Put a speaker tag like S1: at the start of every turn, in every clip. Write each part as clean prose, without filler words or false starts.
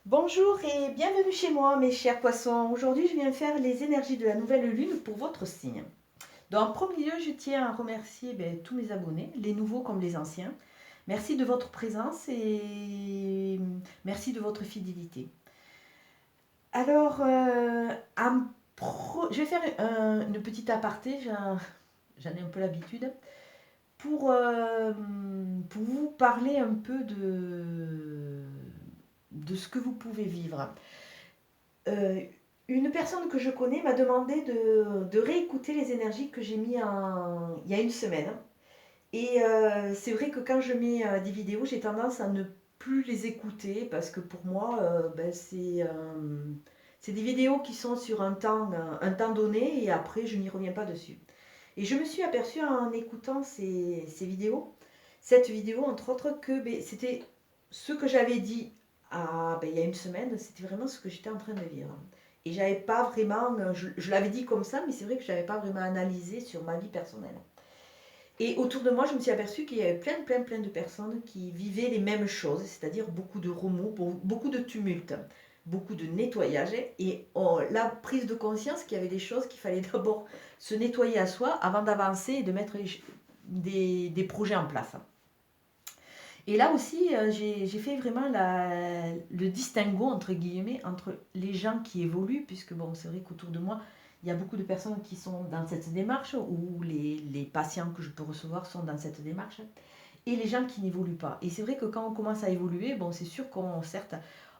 S1: Bonjour et bienvenue chez moi, mes chers poissons. Aujourd'hui, je viens faire les énergies de la nouvelle lune pour votre signe. En premier lieu, je tiens à remercier tous mes abonnés, les nouveaux comme les anciens. Merci de votre présence et merci de votre fidélité. Alors, je vais faire une petite aparté, j'en ai un peu l'habitude, pour vous parler un peu de ce que vous pouvez vivre. Euh, une personne que je connais m'a demandé de réécouter les énergies que j'ai mis il y a une semaine. Et c'est vrai que quand je mets des vidéos, j'ai tendance à ne plus les écouter parce que pour moi, c'est des vidéos qui sont sur un temps donné et après, je n'y reviens pas dessus. Et je me suis aperçue en écoutant ces vidéos, cette vidéo entre autres, que c'était ce que j'avais dit il y a une semaine, c'était vraiment ce que j'étais en train de vivre. Et j'avais pas vraiment, je l'avais dit comme ça, mais c'est vrai que je n'avais pas vraiment analysé sur ma vie personnelle. Et autour de moi, je me suis aperçue qu'il y avait plein de personnes qui vivaient les mêmes choses, c'est-à-dire beaucoup de remous, beaucoup de tumulte, beaucoup de nettoyage et la prise de conscience qu'il y avait des choses qu'il fallait d'abord se nettoyer à soi avant d'avancer et de mettre des projets en place. Et là aussi, j'ai fait vraiment le distinguo, entre guillemets, entre les gens qui évoluent, puisque bon, c'est vrai qu'autour de moi, il y a beaucoup de personnes qui sont dans cette démarche, ou les patients que je peux recevoir sont dans cette démarche, et les gens qui n'évoluent pas. Et c'est vrai que quand on commence à évoluer, bon, c'est sûr qu'on, certes,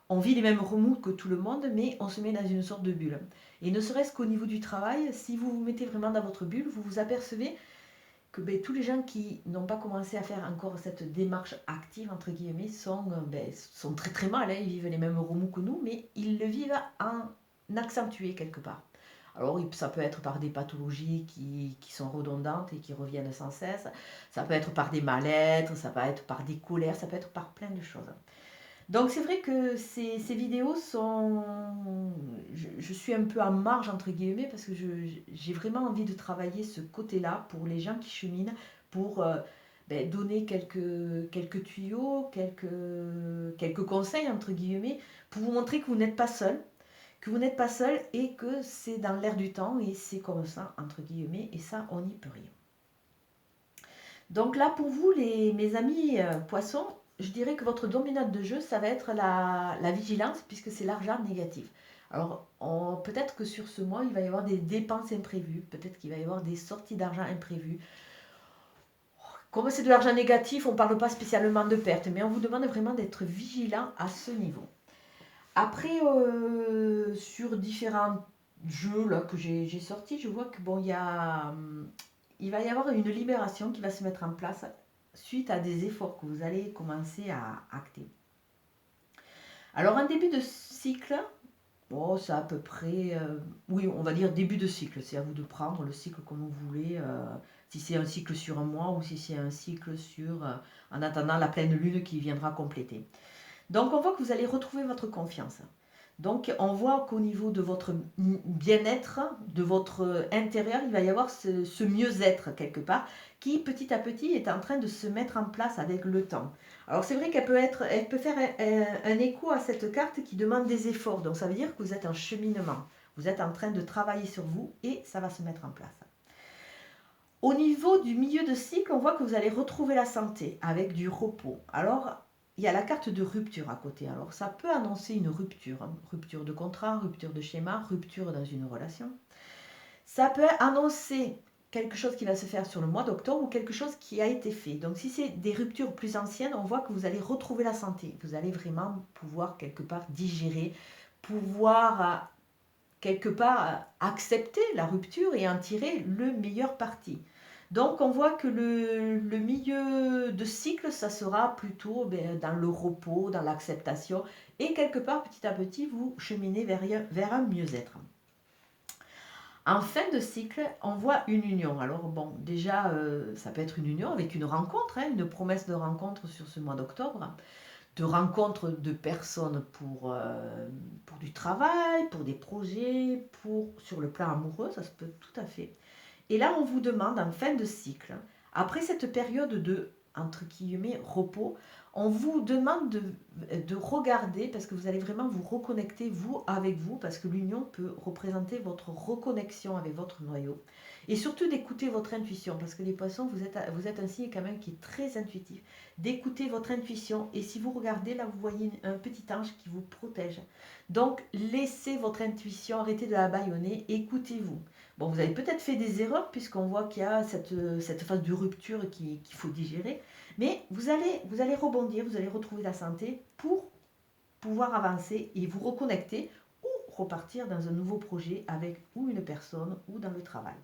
S1: on vit les mêmes remous que tout le monde, mais on se met dans une sorte de bulle. Et ne serait-ce qu'au niveau du travail, si vous vous mettez vraiment dans votre bulle, vous vous apercevez que tous les gens qui n'ont pas commencé à faire encore cette démarche active, entre guillemets, sont très très mal. Hein. Ils vivent les mêmes remous que nous, mais ils le vivent en accentué quelque part. Alors ça peut être par des pathologies qui sont redondantes et qui reviennent sans cesse, ça peut être par des mal-être, ça peut être par des colères, ça peut être par plein de choses. Donc c'est vrai que ces vidéos sont... Je suis un peu en marge entre guillemets parce que j'ai vraiment envie de travailler ce côté-là pour les gens qui cheminent, pour donner quelques tuyaux, quelques conseils entre guillemets, pour vous montrer que vous n'êtes pas seul, que vous n'êtes pas seul et que c'est dans l'air du temps et c'est comme ça entre guillemets et ça on n'y peut rien. Donc là, pour vous, mes amis poissons, je dirais que votre dominante de jeu, ça va être la vigilance, puisque c'est l'argent négatif. Alors, peut-être que sur ce mois, il va y avoir des dépenses imprévues, peut-être qu'il va y avoir des sorties d'argent imprévues. Comme c'est de l'argent négatif, on ne parle pas spécialement de perte, mais on vous demande vraiment d'être vigilant à ce niveau. Après, sur différents jeux là, que j'ai sortis, je vois que bon, il va y avoir une libération qui va se mettre en place suite à des efforts que vous allez commencer à acter. Alors, un début de cycle, bon, c'est à peu près, oui, on va dire début de cycle. C'est à vous de prendre le cycle comme vous voulez, si c'est un cycle sur un mois ou si c'est un cycle sur, en attendant la pleine lune qui viendra compléter. Donc, on voit que vous allez retrouver votre confiance. Donc, on voit qu'au niveau de votre bien-être, de votre intérieur, il va y avoir ce mieux-être quelque part qui, petit à petit, est en train de se mettre en place avec le temps. Alors, c'est vrai elle peut faire un écho à cette carte qui demande des efforts. Donc, ça veut dire que vous êtes en cheminement. Vous êtes en train de travailler sur vous et ça va se mettre en place. Au niveau du milieu de cycle, on voit que vous allez retrouver la santé avec du repos. Alors, il y a la carte de rupture à côté. Alors, ça peut annoncer une rupture. Hein. Rupture de contrat, rupture de schéma, rupture dans une relation. Ça peut annoncer quelque chose qui va se faire sur le mois d'octobre ou quelque chose qui a été fait. Donc, si c'est des ruptures plus anciennes, on voit que vous allez retrouver la santé. Vous allez vraiment pouvoir quelque part digérer, pouvoir quelque part accepter la rupture et en tirer le meilleur parti. Donc on voit que le milieu de cycle, ça sera plutôt dans le repos, dans l'acceptation, et quelque part, petit à petit, vous cheminez vers un mieux-être. En fin de cycle, on voit une union. Alors bon, déjà, ça peut être une union avec une rencontre, hein, une promesse de rencontre sur ce mois d'octobre, de rencontres de personnes pour du travail, pour des projets, sur le plan amoureux, ça se peut tout à fait. Et là, on vous demande en fin de cycle, après cette période de, entre guillemets, repos, On vous demande de regarder, parce que vous allez vraiment vous reconnecter, vous, avec vous, parce que l'union peut représenter votre reconnexion avec votre noyau. Et surtout d'écouter votre intuition, parce que les poissons, vous êtes un signe quand même qui est très intuitif. D'écouter votre intuition, et si vous regardez, là, vous voyez un petit ange qui vous protège. Donc, laissez votre intuition, arrêtez de la bâillonner, écoutez-vous. Bon, vous avez peut-être fait des erreurs, puisqu'on voit qu'il y a cette phase de rupture qu'il faut digérer. Mais vous allez rebondir, vous allez retrouver la santé pour pouvoir avancer et vous reconnecter ou repartir dans un nouveau projet avec ou une personne ou dans le travail.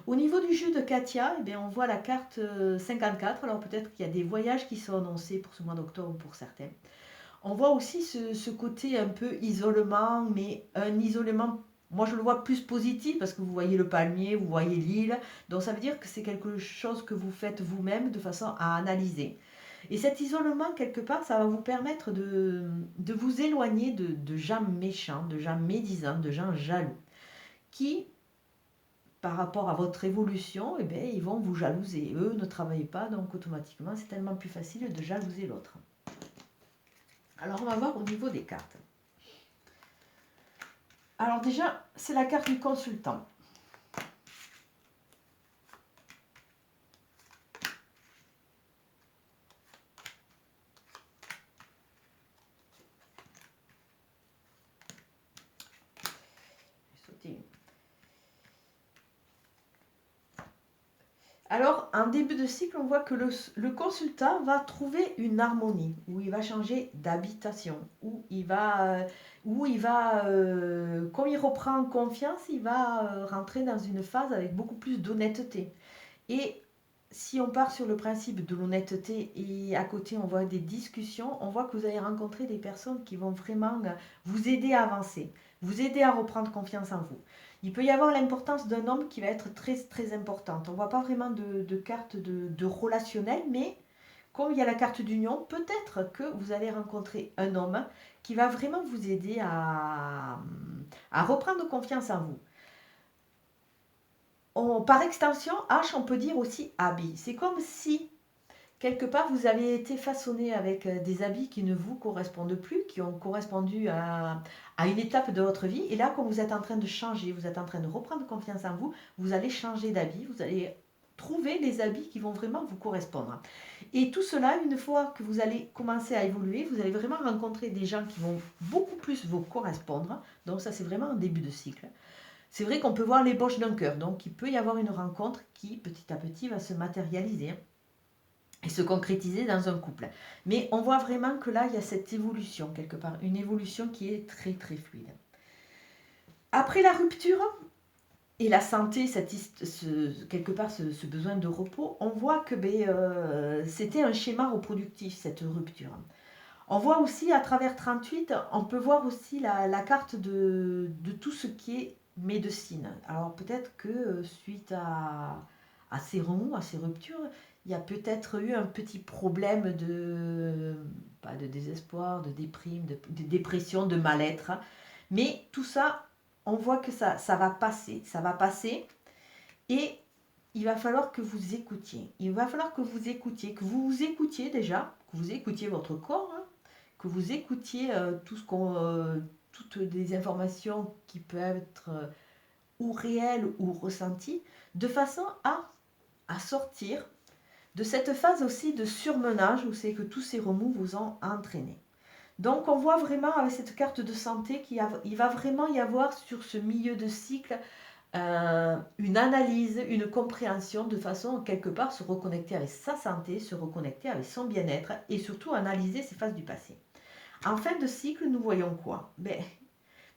S1: Au niveau du jeu de Katia, eh bien, on voit la carte 54. Alors peut-être qu'il y a des voyages qui sont annoncés pour ce mois d'octobre pour certains. On voit aussi ce côté un peu isolement, mais un isolement, moi je le vois plus positif parce que vous voyez le palmier, vous voyez l'île, donc ça veut dire que c'est quelque chose que vous faites vous-même de façon à analyser. Et cet isolement, quelque part, ça va vous permettre de vous éloigner de gens méchants, de gens médisants, de gens jaloux, qui, par rapport à votre évolution, eh bien, ils vont vous jalouser. Eux ne travaillent pas, donc automatiquement, c'est tellement plus facile de jalouser l'autre. Alors, on va voir au niveau des cartes. Alors déjà, c'est la carte du consultant. Alors, en début de cycle, on voit que le consultant va trouver une harmonie, où il va changer d'habitation, où il va, comme il reprend confiance, il va rentrer dans une phase avec beaucoup plus d'honnêteté. Et si on part sur le principe de l'honnêteté et à côté on voit des discussions, on voit que vous allez rencontrer des personnes qui vont vraiment vous aider à avancer, vous aider à reprendre confiance en vous. Il peut y avoir l'importance d'un homme qui va être très très importante. On ne voit pas vraiment de carte de relationnel, mais comme il y a la carte d'union, peut-être que vous allez rencontrer un homme qui va vraiment vous aider à reprendre confiance en vous. Par extension, H, on peut dire aussi habit. C'est comme si, quelque part, vous avez été façonné avec des habits qui ne vous correspondent plus, qui ont correspondu à une étape de votre vie. Et là, quand vous êtes en train de changer, vous êtes en train de reprendre confiance en vous, vous allez changer d'habit, vous allez trouver les habits qui vont vraiment vous correspondre. Et tout cela, une fois que vous allez commencer à évoluer, vous allez vraiment rencontrer des gens qui vont beaucoup plus vous correspondre. Donc ça, c'est vraiment un début de cycle. C'est vrai qu'on peut voir l'ébauche d'un cœur, donc il peut y avoir une rencontre qui, petit à petit, va se matérialiser et se concrétiser dans un couple. Mais on voit vraiment que là, il y a cette évolution, quelque part, une évolution qui est très, très fluide. Après la rupture et la santé, quelque part, ce besoin de repos, on voit que c'était un schéma reproductif, cette rupture. On voit aussi, à travers 38, on peut voir aussi la carte de tout ce qui est médecine. Alors peut-être que suite à ces remous, à ces ruptures, il y a peut-être eu un petit problème pas de désespoir, de déprime, de dépression, de mal-être. Mais tout ça, on voit que ça va passer. Ça va passer et il va falloir que vous écoutiez. Il va falloir que vous écoutiez déjà, que vous écoutiez votre corps, hein, que vous écoutiez toutes les informations qui peuvent être ou réelles ou ressenties, de façon à sortir de cette phase aussi de surmenage où c'est que tous ces remous vous ont entraîné. Donc on voit vraiment avec cette carte de santé qu'il va vraiment y avoir sur ce milieu de cycle une analyse, une compréhension de façon quelque part se reconnecter avec sa santé, se reconnecter avec son bien-être et surtout analyser ses phases du passé. En fin de cycle, nous voyons quoi?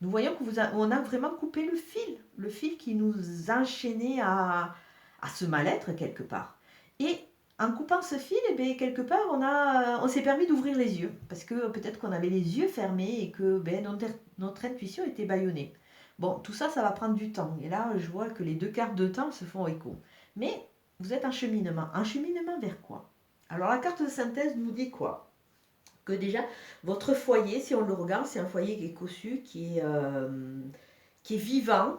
S1: Nous voyons qu'on a vraiment coupé le fil qui nous enchaînait à ce mal-être quelque part. Et en coupant ce fil, quelque part, on s'est permis d'ouvrir les yeux, parce que peut-être qu'on avait les yeux fermés et que notre intuition était bâillonnée. Bon, tout ça, ça va prendre du temps. Et là, je vois que les deux cartes de temps se font écho. Mais vous êtes en cheminement. En cheminement vers quoi? Alors, la carte de synthèse nous dit quoi? Que déjà, votre foyer, si on le regarde, c'est un foyer qui est cossu, qui est vivant,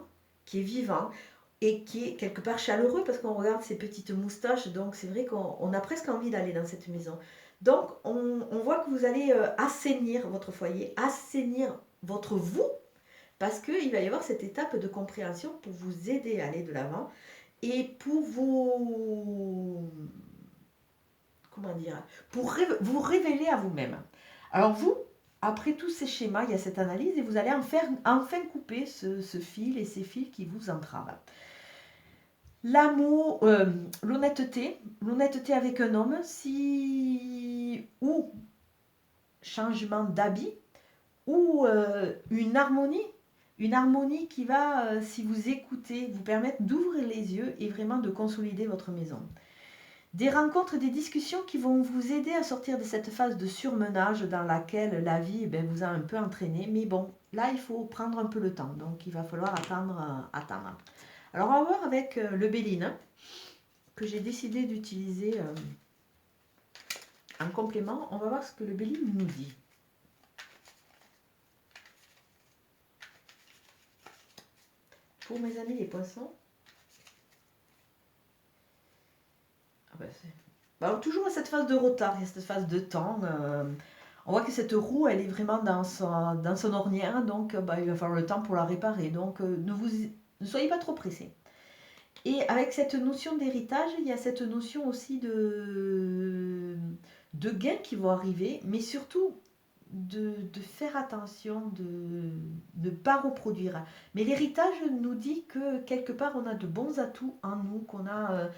S1: et qui est quelque part chaleureux parce qu'on regarde ces petites moustaches. Donc, c'est vrai qu'on a presque envie d'aller dans cette maison. Donc, on voit que vous allez assainir votre foyer, assainir votre vous, parce qu'il va y avoir cette étape de compréhension pour vous aider à aller de l'avant et pour vous, comment dire, pour vous révéler à vous-même. Alors vous, après tous ces schémas, il y a cette analyse et vous allez enfin couper ce fil et ces fils qui vous entravent. L'amour, l'honnêteté avec un homme, ou changement d'habit, ou une harmonie qui va, si vous écoutez, vous permettre d'ouvrir les yeux et vraiment de consolider votre maison. Des rencontres, des discussions qui vont vous aider à sortir de cette phase de surmenage dans laquelle la vie vous a un peu entraîné. Mais bon, là, il faut prendre un peu le temps. Donc, il va falloir attendre. Alors, on va voir avec le Béline, que j'ai décidé d'utiliser en complément. On va voir ce que le Béline nous dit. Pour mes amis les poissons, toujours à cette phase de retard, il y a cette phase de temps. On voit que cette roue, elle est vraiment dans son ornière, donc il va falloir le temps pour la réparer. Donc ne soyez pas trop pressés. Et avec cette notion d'héritage, il y a cette notion aussi de gains qui vont arriver, mais surtout de faire attention, de ne pas reproduire. Mais l'héritage nous dit que quelque part, on a de bons atouts en nous, qu'on a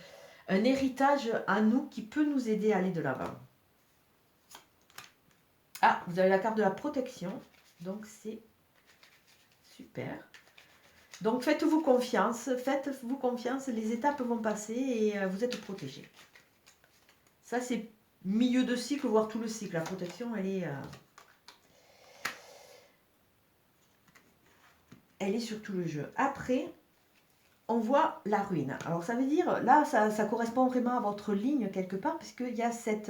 S1: un héritage à nous qui peut nous aider à aller de l'avant. Ah, vous avez la carte de la protection, donc c'est super. Donc faites-vous confiance, les étapes vont passer et vous êtes protégé. Ça c'est milieu de cycle, voire tout le cycle. La protection, elle est sur tout le jeu. Après, on voit la ruine. Alors ça veut dire, là ça correspond vraiment à votre ligne quelque part, puisqu'il y a cette...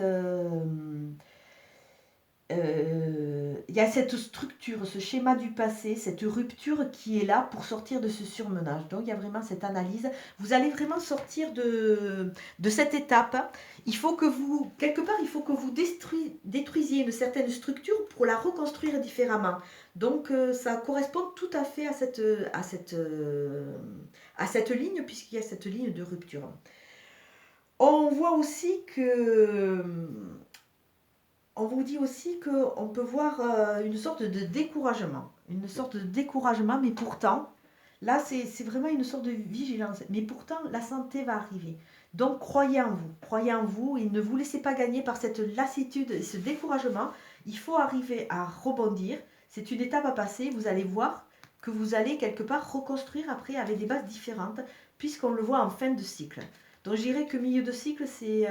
S1: il y a cette structure, ce schéma du passé, cette rupture qui est là pour sortir de ce surmenage. Donc il y a vraiment cette analyse. Vous allez vraiment sortir de cette étape. Il faut que vous, quelque part, il faut que vous détruisiez une certaine structure pour la reconstruire différemment. Donc ça correspond tout à fait à cette ligne, puisqu'il y a cette ligne de rupture. On voit aussi que... On vous dit aussi qu'on peut voir une sorte de découragement. Mais pourtant, là, c'est vraiment une sorte de vigilance. Mais pourtant, la santé va arriver. Donc, croyez en vous et ne vous laissez pas gagner par cette lassitude et ce découragement. Il faut arriver à rebondir. C'est une étape à passer. Vous allez voir que vous allez quelque part reconstruire après avec des bases différentes, puisqu'on le voit en fin de cycle. Donc, je dirais que milieu de cycle, c'est...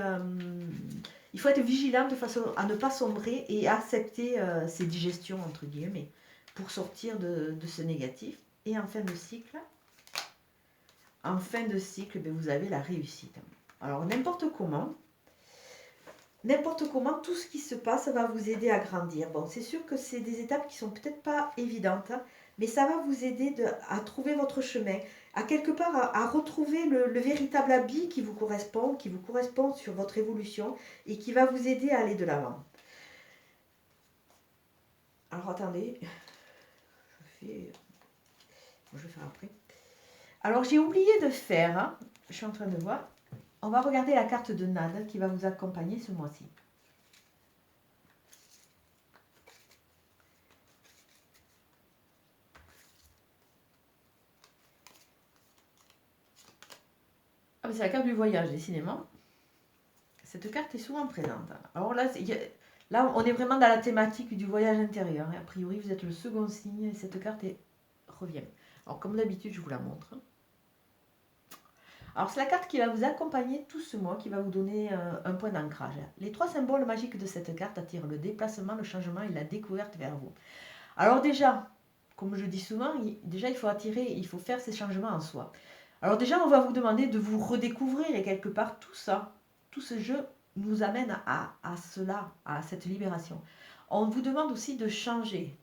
S1: il faut être vigilant de façon à ne pas sombrer et accepter ces digestions, entre guillemets, pour sortir de ce négatif. Et en fin de cycle, vous avez la réussite. Alors, n'importe comment, tout ce qui se passe va vous aider à grandir. Bon, c'est sûr que c'est des étapes qui sont peut-être pas évidentes, mais ça va vous aider à trouver votre chemin, à quelque part à retrouver le véritable habit qui vous correspond sur votre évolution et qui va vous aider à aller de l'avant. Alors attendez, je vais faire après. Alors j'ai oublié de faire, je suis en train de voir, on va regarder la carte de Nade qui va vous accompagner ce mois-ci. Ah, c'est la carte du voyage, décidément. Cette carte est souvent présente. Alors là, on est vraiment dans la thématique du voyage intérieur. A priori, vous êtes le second signe et cette carte revient. Alors, comme d'habitude, je vous la montre. Alors, c'est la carte qui va vous accompagner tout ce mois, qui va vous donner un point d'ancrage. Les 3 symboles magiques de cette carte attirent le déplacement, le changement et la découverte vers vous. Alors déjà, comme je dis souvent, il faut faire ces changements en soi. Alors déjà, on va vous demander de vous redécouvrir et quelque part tout ça, tout ce jeu nous amène à cela, à cette libération. On vous demande aussi de changer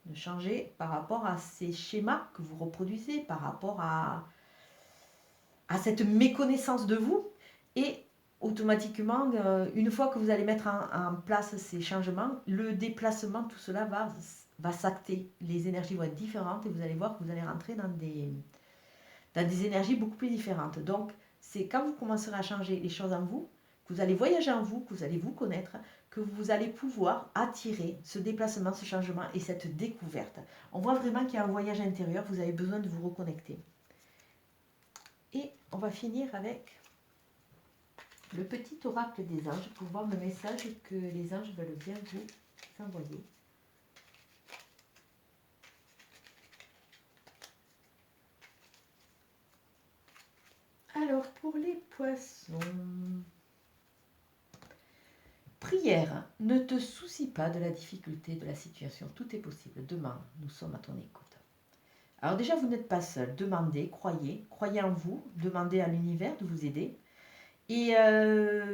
S1: par rapport à ces schémas que vous reproduisez, par rapport à cette méconnaissance de vous. Et automatiquement, une fois que vous allez mettre en place ces changements, le déplacement, tout cela va s'acter. Les énergies vont être différentes et vous allez voir que vous allez rentrer dans des énergies beaucoup plus différentes. Donc, c'est quand vous commencerez à changer les choses en vous, que vous allez voyager en vous, que vous allez vous connaître, que vous allez pouvoir attirer ce déplacement, ce changement et cette découverte. On voit vraiment qu'il y a un voyage intérieur, vous avez besoin de vous reconnecter. Et on va finir avec le petit oracle des anges pour voir le message que les anges veulent bien vous envoyer. Alors, pour les poissons, prière, ne te soucie pas de la difficulté de la situation, tout est possible, demande, nous sommes à ton écoute. Alors déjà, vous n'êtes pas seul, demandez, croyez en vous, demandez à l'univers de vous aider. Et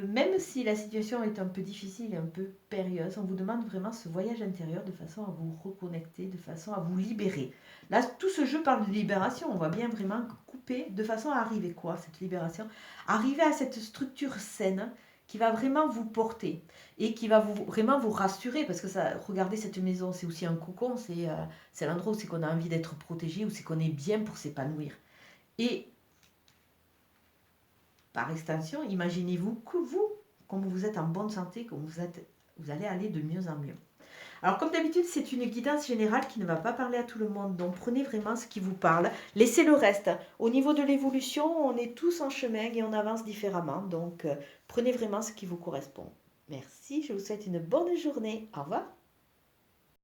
S1: même si la situation est un peu difficile et un peu périlleuse, on vous demande vraiment ce voyage intérieur de façon à vous reconnecter, de façon à vous libérer. Là, tout ce jeu parle de libération. On va bien vraiment couper de façon à arriver quoi, cette libération? Arriver à cette structure saine qui va vraiment vous porter et qui va vraiment vous rassurer parce que ça, regardez cette maison, c'est aussi un cocon, c'est l'endroit où c'est qu'on a envie d'être protégé, où c'est qu'on est bien pour s'épanouir. Et par extension, imaginez-vous que vous, comme vous êtes en bonne santé, comme vous allez aller de mieux en mieux. Alors comme d'habitude, c'est une guidance générale qui ne va pas parler à tout le monde, donc prenez vraiment ce qui vous parle, laissez le reste. Au niveau de l'évolution, on est tous en chemin et on avance différemment, donc prenez vraiment ce qui vous correspond. Merci, je vous souhaite une bonne journée. Au revoir.